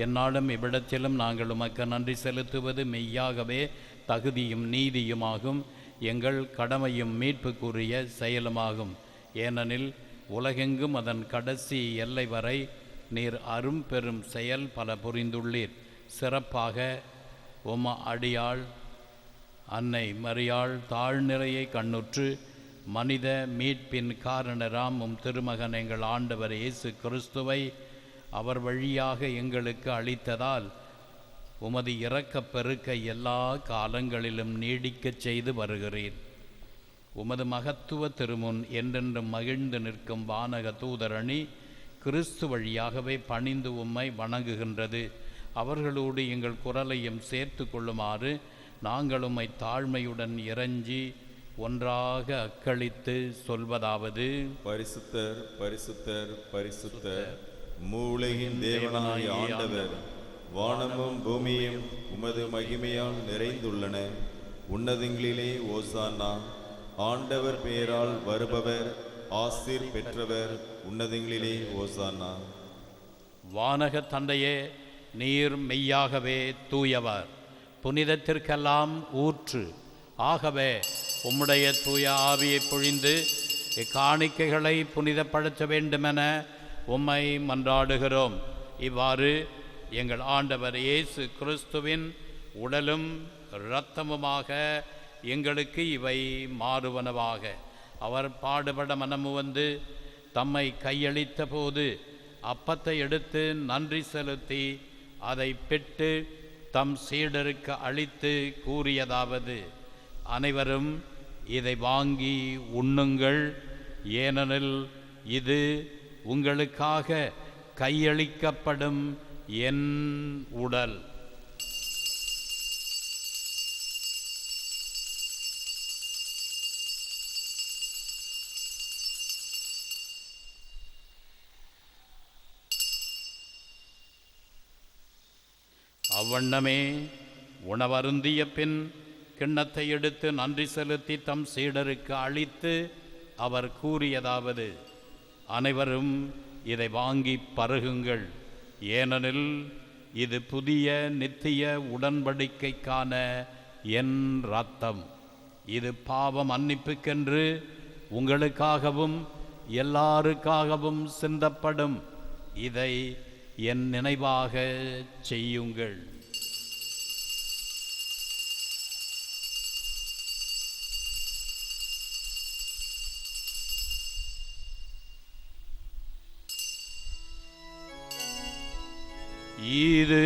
எந்நாளும் இவ்விடத்திலும் நாங்கள் உமக்கு நன்றி செலுத்துவது மெய்யாகவே தகுதியும் நீதியுமாகும், எங்கள் கடமையும் மீட்புக்குரிய செயலுமாகும். ஏனெனில் உலகெங்கும் அதன் கடைசி எல்லை வரை நீர் அரும் பெரும் செயல் பல புரிந்துள்ளீர். சிறப்பாக உம அடியாள் அன்னை மரியாள் தாழ்நிலையை கண்ணுற்று மனித மீட்பின் காரணராம் உம் திருமகன் எங்கள் ஆண்டவர் இயேசு கிறிஸ்துவை அவர் வழியாக எங்களுக்கு அளித்ததால் உமது இரக்கப் பெருக்க எல்லா காலங்களிலும் நீடிக்கச் செய்து வருகிறீர். உமது மகத்துவ திருமுன் என்றென்றும் மகிழ்ந்து நிற்கும் வானக தூதரணி கிறிஸ்து வழியாகவே பணிந்து உம்மை வணங்குகின்றது. அவர்களோடு எங்கள் குரலையும் சேர்த்து கொள்ளுமாறு நாங்கள் உம்மை தாழ்மையுடன் இறைஞ்சி ஒன்றாக அக்களித்து சொல்வதாவது: பரிசுத்தர் பரிசுத்தர் பரிசுத்தர், மூலையின் தேவனாகிய ஆண்டவர், வானமும் பூமியும் உமது மகிமையால் நிறைந்துள்ளன. உன்னதங்களிலே ஓசானா. ஆண்டவர் பெயரால் வருபவர் ஆசீர் பெற்றவர். உன்னதங்களிலே ஓசானா. வானக தந்தையே, நீர் மெய்யாகவே தூயவர், புனிதத்திற்கெல்லாம் ஊற்று. ஆகவே உம்முடைய தூய ஆவியை பொழிந்து இக்காணிக்கைகளை புனிதப்படுத்த வேண்டுமென உம்மை மன்றாடுகிறோம். இவ்வாறு எங்கள் ஆண்டவர் இயேசு கிறிஸ்துவின் உடலும் இரத்தமுமாக எங்களுக்கு இவை மாறுவனவாக. அவர் பாடுபட மனமு வந்து தம்மை கையளித்த போது அப்பத்தை எடுத்து நன்றி செலுத்தி அதை பெற்று தம் சீடருக்கு அளித்து கூறியதாவது: அனைவரும் இதை வாங்கி உண்ணுங்கள், ஏனெனில் இது உங்களுக்காக கையளிக்கப்படும் என் உடல். அவ்வண்ணமே உணவருந்திய பின் கிண்ணத்தை எடுத்து நன்றி செலுத்தி தம் சீடருக்கு அளித்து அவர் கூறியதாவது: அனைவரும் இதை வாங்கி பருகுங்கள், ஏனெனில் இது புதிய நித்திய உடன்படிக்கைக்கான என் இரத்தம். இது பாவ மன்னிப்புக்கென்று உங்களுக்காகவும் எல்லாருக்காகவும் சிந்தப்படும். இதை என் நினைவாக செய்யுங்கள். இது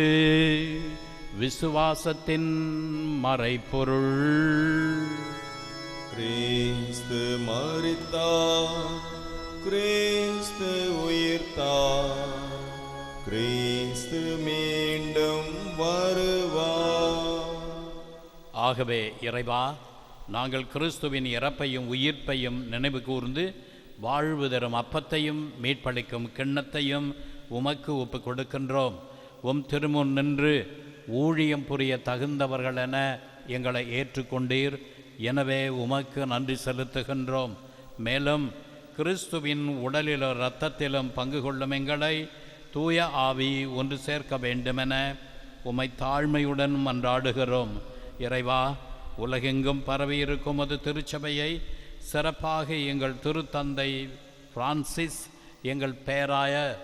விசுவாசத்தின் மறைபொருள். கிறிஸ்து மரித்தார், கிறிஸ்து உயிர்த்தார், கிறிஸ்து மீண்டும் வருவார். ஆகவே இறைவா, நாங்கள் கிறிஸ்துவின் இறப்பையும் உயிர்ப்பையும் நினைவு கூர்ந்து வாழ்வு தரும் அப்பத்தையும் மீட்பளிக்கும் கிண்ணத்தையும் உமக்கு ஒப்புக் கொடுக்கின்றோம். உம் திருமுன் நின்று ஊழியம் புரிய தகுந்தவர்களென எங்களை ஏற்றுக்கொண்டீர். எனவே உமக்கு நன்றி செலுத்துகின்றோம். மேலும் கிறிஸ்துவின் உடலிலும் இரத்தத்திலும் பங்கு கொள்ளும் எங்களை தூய ஆவி ஒன்று சேர்க்க வேண்டுமென உம்மை தாழ்மையுடன் மன்றாடுகிறோம். இறைவா, உலகெங்கும் பரவியிருக்கும் அது திருச்சபையை சிறப்பாக எங்கள் திருத்தந்தை பிரான்சிஸ், எங்கள் பேராயர்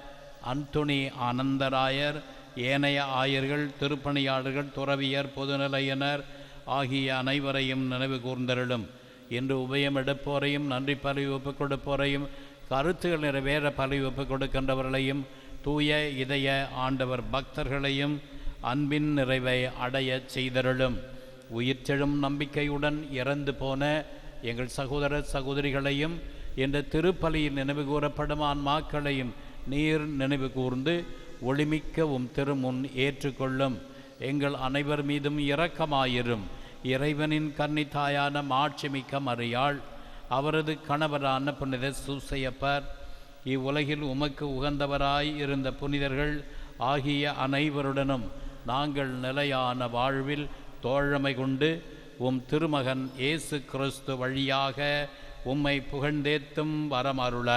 அந்தோணி ஆனந்தராயர், ஏனைய ஆயர்கள், திருப்பணியாளர்கள், துறவியர், பொதுநிலையினர் ஆகிய அனைவரையும் நினைவு கூர்ந்தருளும். இன்று உபயம் எடுப்போரையும், நன்றி பலி ஒப்புக் கொடுப்போரையும், கருத்துகள் நிறைவேற பலி ஒப்புக் கொடுக்கின்றவர்களையும், தூய இதய ஆண்டவர் பக்தர்களையும் அன்பின் நிறைவை அடைய செய்தருளும். உயிர்த்தெழும் நம்பிக்கையுடன் இறந்து போன எங்கள் சகோதர சகோதரிகளையும், இந்த திருப்பலியில் நினைவு கூறப்படும் ஆன்மாக்களையும் நீர் நினைவு கூர்ந்து ஒளிமிக்கவும் திருமுன் ஏற்றுக்கொள்ளும். எங்கள் அனைவர் மீதும் இரக்கமாயிரும். இறைவனின் கன்னித்தாயான மாட்சிமிக்க மரியாள், அவரது கணவரான புனித சூசையப்பர், இவ்வுலகில் உமக்கு உகந்தவராய் இருந்த புனிதர்கள் ஆகிய அனைவருடனும் நாங்கள் நிலையான வாழ்வில் தோழமை கொண்டு உம் திருமகன் இயேசு கிறிஸ்து வழியாக உம்மை புகழ்ந்தேத்தும் வரமருள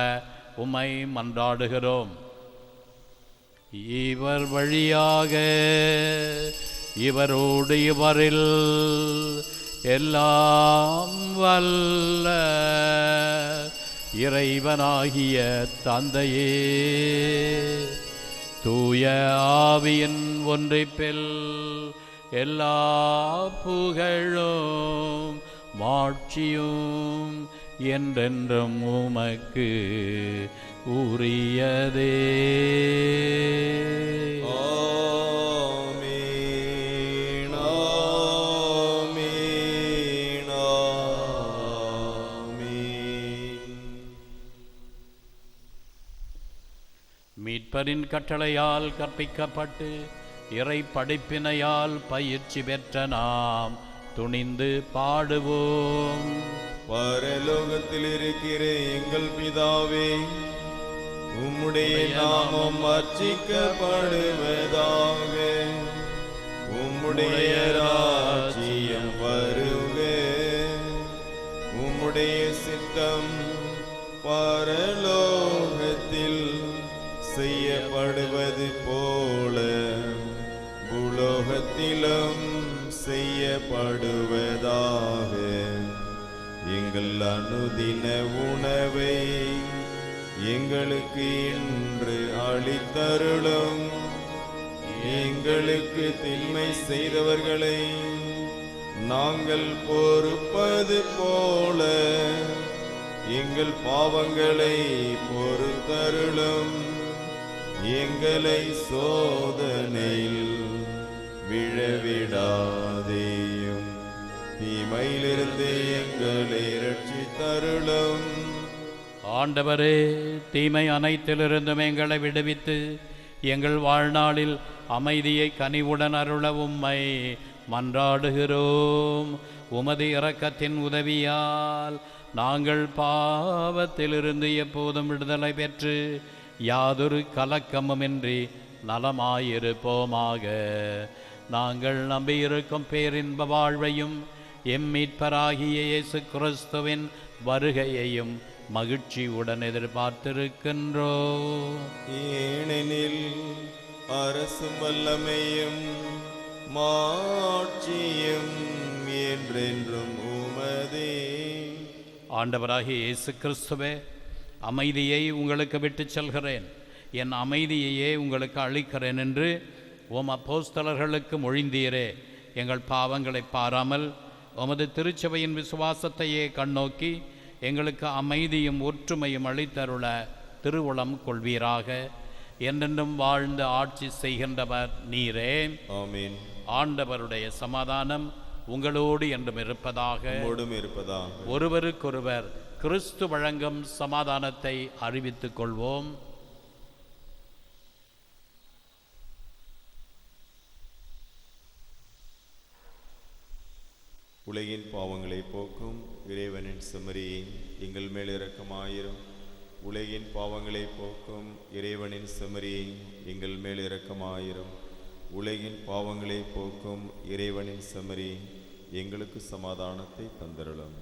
உம்மை மன்றாடுகிறோம். இவர் வழியாக, இவரோடு இவரில் எல்லாம் வல்ல இறைவனாகிய தந்தையே, தூய ஆவியின் ஒன்றிப்பில் எல்லா புகழும் மாட்சியும் என்றென்றும் உமக்கு உரியதே. ஆமென், ஆமென், ஆமென். மீட்பரின் கட்டளையால் கற்பிக்கப்பட்டு இறை படிப்பினையால் பயிற்சி பெற்ற நாம் துணிந்து பாடுவோம். பரலோகத்தில் இருக்கிற எங்கள் பிதாவே, உம்முடைய நாமம் அர்ச்சிக்கப்படுவதாக. உம்முடைய ராஜ்யம் வருக. உம்முடைய சித்தம் பரலோகத்தில் செய்யப்படுவது போல பூலோகத்திலும் செய்யப்படுவதாக. எங்கள் அனுதின உணவை எங்களுக்கு இன்று அளித்தருளும். எங்களுக்கு தீமை செய்தவர்களை நாங்கள் பொறுப்பது போல எங்கள் பாவங்களை பொறுத்தருளும். எங்களை சோதனையில் விழவிடாதேயும், தீமையிலிருந்து எங்களை ரட்சித்தருளும். ஆண்டவரே, தீமை அனைத்திலிருந்தும் எங்களை விடுவித்து எங்கள் வாழ்நாளில் அமைதியை கனிவுடன் அருள உம்மை மன்றாடுகிறோம். உமது இரக்கத்தின் உதவியால் நாங்கள் பாவத்திலிருந்து எப்போதும் விடுதலை பெற்று யாதொரு கலக்கமுமின்றி நலமாயிருப்போமாக. நாங்கள் நம்பியிருக்கும் பேரின்ப வாழ்வையும் எம்மீட்பராகிய இயேசு கிறிஸ்துவின் வருகையையும் மகிழ்ச்சியுடன் எதிர்பார்த்திருக்கின்றோம். ஏனெனில் அரசும் வல்லமையும் மாட்சியும் என்றென்றும் உமதே. ஆண்டவராகிய இயேசு கிறிஸ்துவே, அமைதியை உங்களுக்கு விட்டுச் செல்கிறேன், என் அமைதியையே உங்களுக்கு அளிக்கிறேன் என்று உம் அப்போஸ்தலர்களுக்கு மொழிந்தீரே. எங்கள் பாவங்களை பாராமல் உமது திருச்சபையின் விசுவாசத்தையே கண்ணோக்கி எங்களுக்கு அமைதியும் ஒற்றுமையும் அளித்தருள திருவுளம் கொள்வீராக. என்றென்றும் வாழ்ந்து ஆட்சி செய்கின்றவர் நீரே. ஆமென். ஆண்டவருடைய சமாதானம் உங்களோடு என்றும் இருப்பதாக. ஒருவருக்கொருவர் கிறிஸ்து வழங்கும் சமாதானத்தை அறிவித்துக் கொள்வோம். உலகின் பாவங்களை போக்கும் இறைவனின் செம்மறியே, எங்கள் மேல் இரக்கமாயிரும். உலகின் பாவங்களை போக்கும் இறைவனின் செம்மறியே, எங்கள் மேல் இரக்கமாயிரும். உலகின் பாவங்களை போக்கும் இறைவனின் செம்மறியே, எங்களுக்கு சமாதானத்தை தந்தருளும்.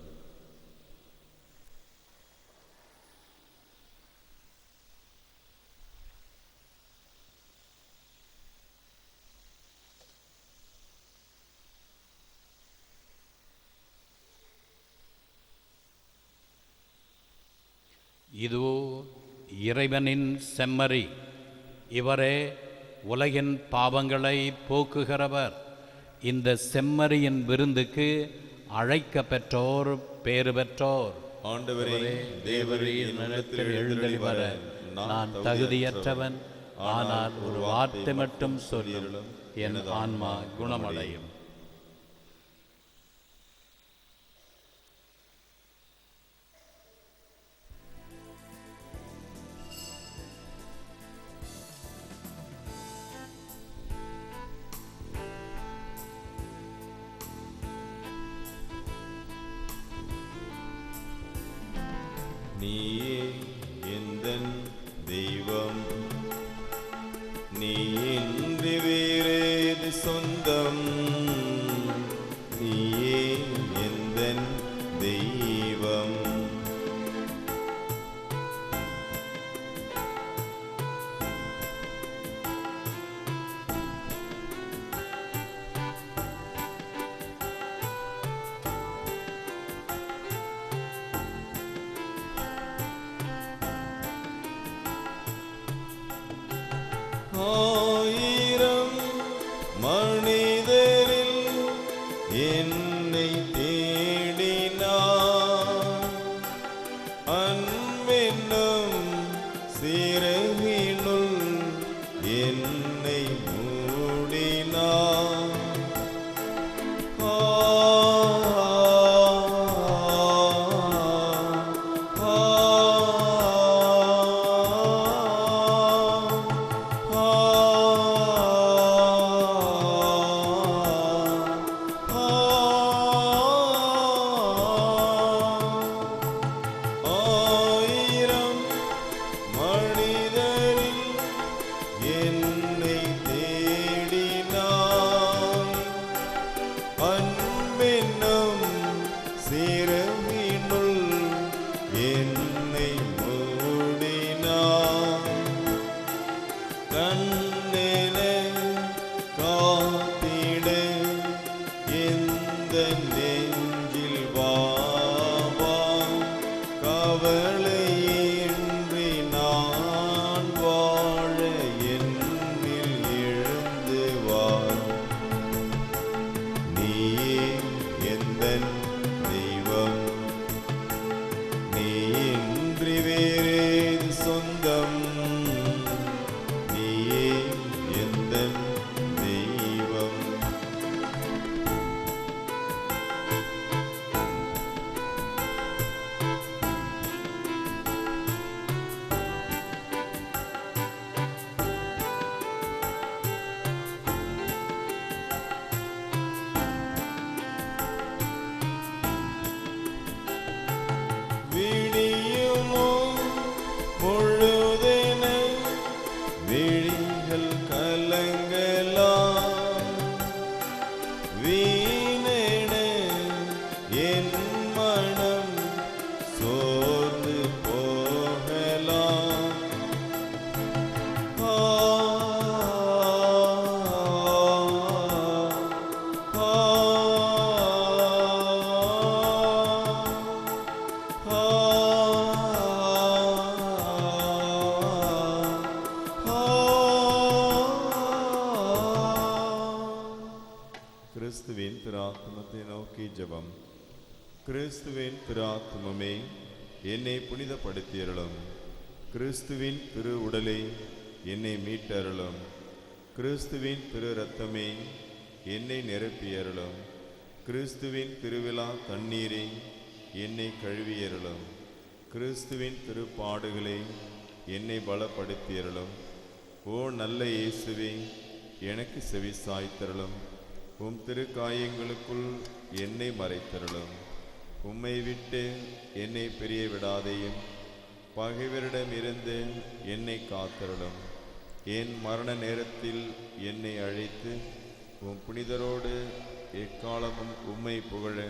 இதுவோ இறைவனின் செம்மறி, இவரே உலகின் பாவங்களை போக்குகிறவர். இந்த செம்மறியின் விருந்துக்கு அழைக்க பெற்றோர் பேறு பெற்றோர். ஆண்டவரே, தேவரீர் நிலத்தில் எழுந்தருளி வர நான் தகுதியற்றவன், ஆனால் ஒரு வார்த்தை மட்டும் சொல்லும், என் ஆன்மா குணமடையும். நீயே எந்தன் தெய்வம், நீ இன்றி வேறேது சொந்தம். நீயே எந்தன் தெய்வம். ஆயிரம் மனிதரில் என்னை தேடினார், அன்பென்னும் சிறகினுள் என்னை மூடினார். ஆயிரம் மனிதரில் என்னை தேடினாய், அன்பென்னும் சிறகினுள் என்னை மூடினாய். கண்ணென காத்திட எந்த நெஞ்சில் வாவா, கவலையின்றி நான் வாழ என்னில் எழுந்து வா. நீயே எந்தன் தெய்வம், நீ இன்றி வேறேது சொந்தம். நீயே எந்தன் தெய்வம். விடியுமோ பொழுதென விழிகள் கலங்கலாம், வீணென என் மனம் சோர்ந்து போகலாம். கிறிஸ்துவின் திராத்மத்தை நோக்கி ஜெபம். கிறிஸ்துவின் திராத்மமே, என்னை புனிதப்படுத்தியருளும். கிறிஸ்துவின் திரு உடலே, என்னை மீட்டருளும். கிறிஸ்துவின் திரு இரத்தமே, என்னை நிரப்பியருளும். கிறிஸ்துவின் திருவிழா தண்ணீரே, என்னை கழுவியருளும். கிறிஸ்துவின் திருப்பாடுகளே, என்னை பலப்படுத்தியருளும். ஓ நல்ல இயேசுவே, எனக்கு செவிசாய்த்தருளும். உம் திருக்காயங்களுக்குள் என்னை மறைத்தருளும். உம்மை விட்டு என்னை பிரிய விடாதேயும். பகைவரிடமிருந்து என்னை காத்தருளும். என் மரண நேரத்தில் என்னை அழைத்து உம் புனிதரோடு எக்காலமும் உம்மை புகழ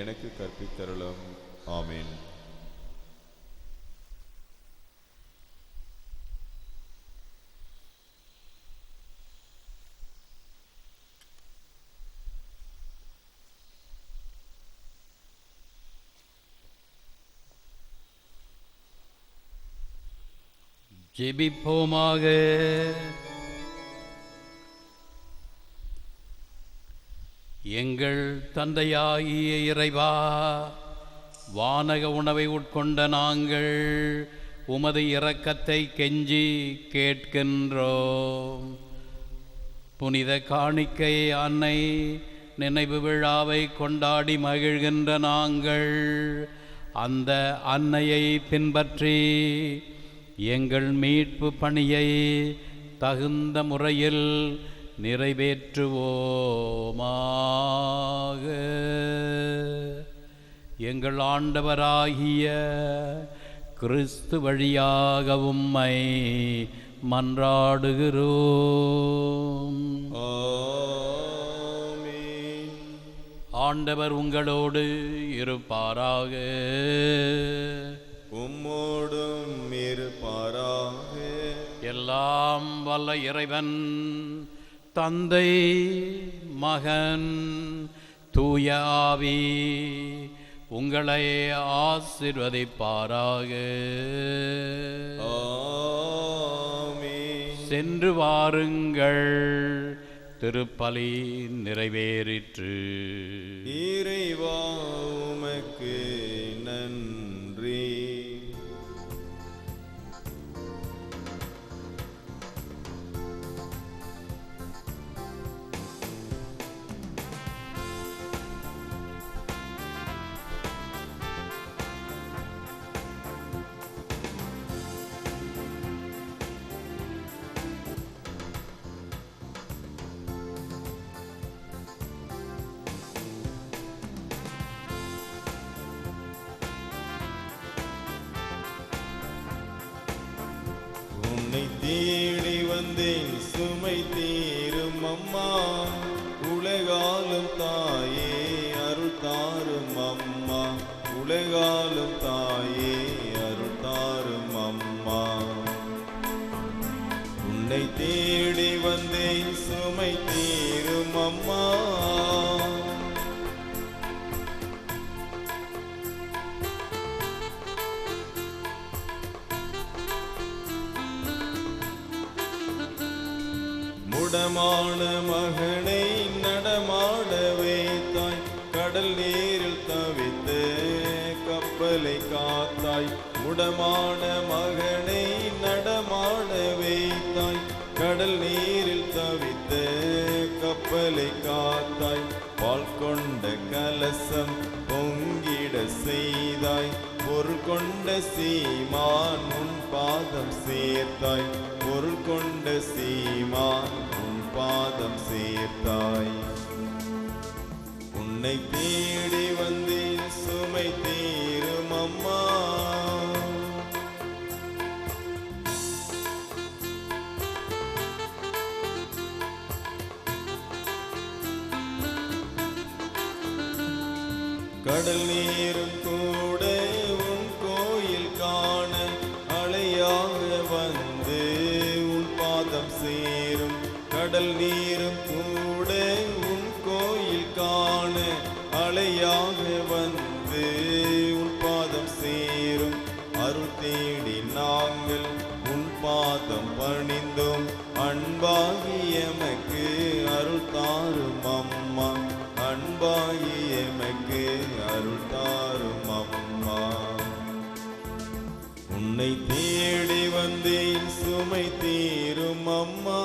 எனக்கு கற்பித்தருளும். ஆமேன். ஜெபிப்போமாக. எங்கள் தந்தையாகிய இறைவா, வானக உணவை உட்கொண்ட நாங்கள் உமது இரக்கத்தை கெஞ்சி கேட்கின்றோம். புனித காணிக்கை அன்னை நினைவு விழாவை கொண்டாடி மகிழ்கின்ற நாங்கள் அந்த அன்னையை பின்பற்றி எங்கள் மீட்பு பணியை தகுந்த முறையில் நிறைவேற்றுவோமாக. எங்கள் ஆண்டவராகிய கிறிஸ்து வழியாக உம்மை மன்றாடுகிறோம். ஆமென். ஆண்டவர் உங்களோடு இருப்பாராக. உம்மோடும் இருப்பாராக. எல்லாம் வல்ல இறைவன் தந்தை, மகன், தூய ஆவி உங்களை ஆசீர்வதிப்பாராக. ஆமென். சென்று வாருங்கள், திருப்பலி நிறைவேறிற்று. இறைவா உமக்கு நன்றி. உன்னை தேடி வந்தேன் சுமை தீரும் அம்மா, உலகாலும் தாயே அருள் தாரும் அம்மா, உலகாலும் தாயே அருள் தாரும் அம்மா. உன்னை தேடி வந்தேன் சுமை தீரும் அம்மா, முடமான மகனை நடமாட வைத்தாய், கடல் நீரில் தவித்து கப்பலை காத்தாய். முடமான மகனை நடமாட வைத்தாய், கடல் நீரில் தவித்து கப்பலை காத்தாய். பால் கொண்ட கலசம் பொங்கிட செய்தாய், பொருள் கொண்ட சீமான் உன் பாதம் சேர்த்தாய், பொருள் கொண்ட சீமான் உன் பாதம் சேர்த்தாய். உன்னை தேடி வந்தேன் சுமை தீரும் அம்மா, கடல் நீரும் கூட உன் கோயில் காண அலையாக வந்து உன் பாதம் சேரும். கடல் நீரும் கூட உன் கோயில் காண அலையாக வந்து உன் பாதம் சேரும். அருள் தேடி நாங்கள் உன் பாதம் பணிந்தோம், அன்பாகிய எமக்கு அருள் தாரும் அம்மா, அன்பாகிய எமக்கு அருள் தாரும் அம்மா. உன்னை தேடி வந்தேன் சுமை தீரும் அம்மா,